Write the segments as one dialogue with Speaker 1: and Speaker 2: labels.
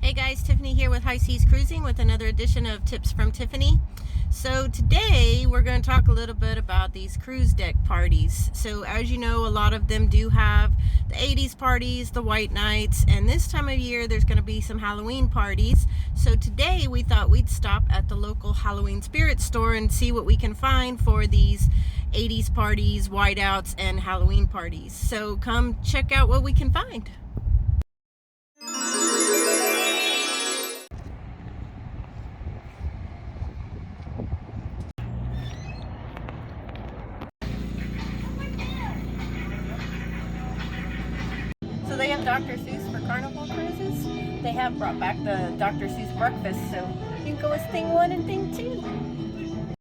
Speaker 1: Hey guys, Tiffany here with High Seas Cruising with another edition of Tips from Tiffany. So today we're going to talk a little bit about these cruise deck parties. So as you know, a lot of them do have the 80s parties, the white nights, and this time of year there's going to be some Halloween parties. So today we thought we'd stop at the local Halloween spirit store and see what we can find for these 80s parties, whiteouts, and Halloween parties. So come check out what we can find. So they have Dr. Seuss for Carnival cruises. They have brought back the Dr. Seuss breakfast, so you can go as thing 1 and thing 2.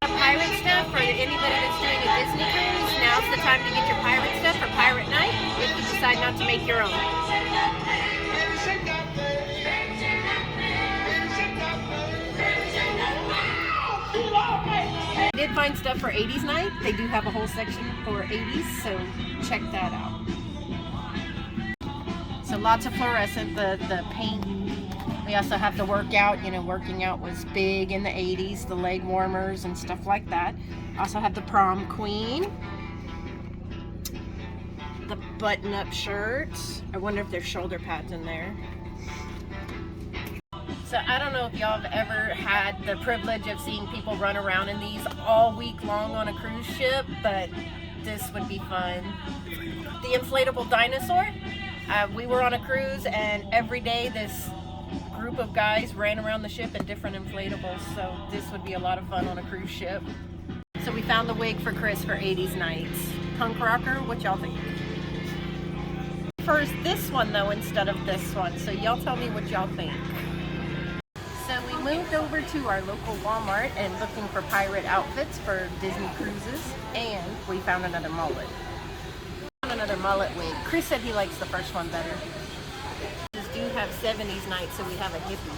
Speaker 1: Pirate stuff for anybody that's doing a Disney cruise. Now's the time to get your pirate stuff for Pirate Night if you decide not to make your own. I did find stuff for 80s night. They do have a whole section for 80s, so check that out. So lots of fluorescent, the paint. We also have the workout. You know, working out was big in the 80s, the leg warmers and stuff like that. Also have the prom queen. The button-up shirts. I wonder if there's shoulder pads in there. So I don't know if y'all have ever had the privilege of seeing people run around in these all week long on a cruise ship, but this would be fun. The inflatable dinosaur. We were on a cruise and every day this group of guys ran around the ship in different inflatables, so this would be a lot of fun on a cruise ship. So we found the wig for Chris for 80s nights. Punk rocker, what y'all think? First this one though instead of this one, so y'all tell me what y'all think. So we moved over to our local Walmart and looking for pirate outfits for Disney cruises, and we found another mullet. Another mullet wig. Chris said he likes the first one better. We do have 70s nights, so we have a hippie.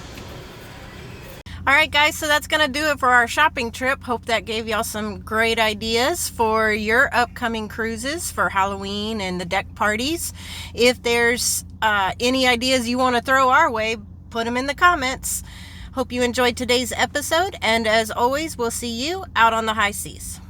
Speaker 1: Alright guys, so that's going to do it for our shopping trip. Hope that gave y'all some great ideas for your upcoming cruises for Halloween and the deck parties. If there's any ideas you want to throw our way, put them in the comments. Hope you enjoyed today's episode, and as always, we'll see you out on the high seas.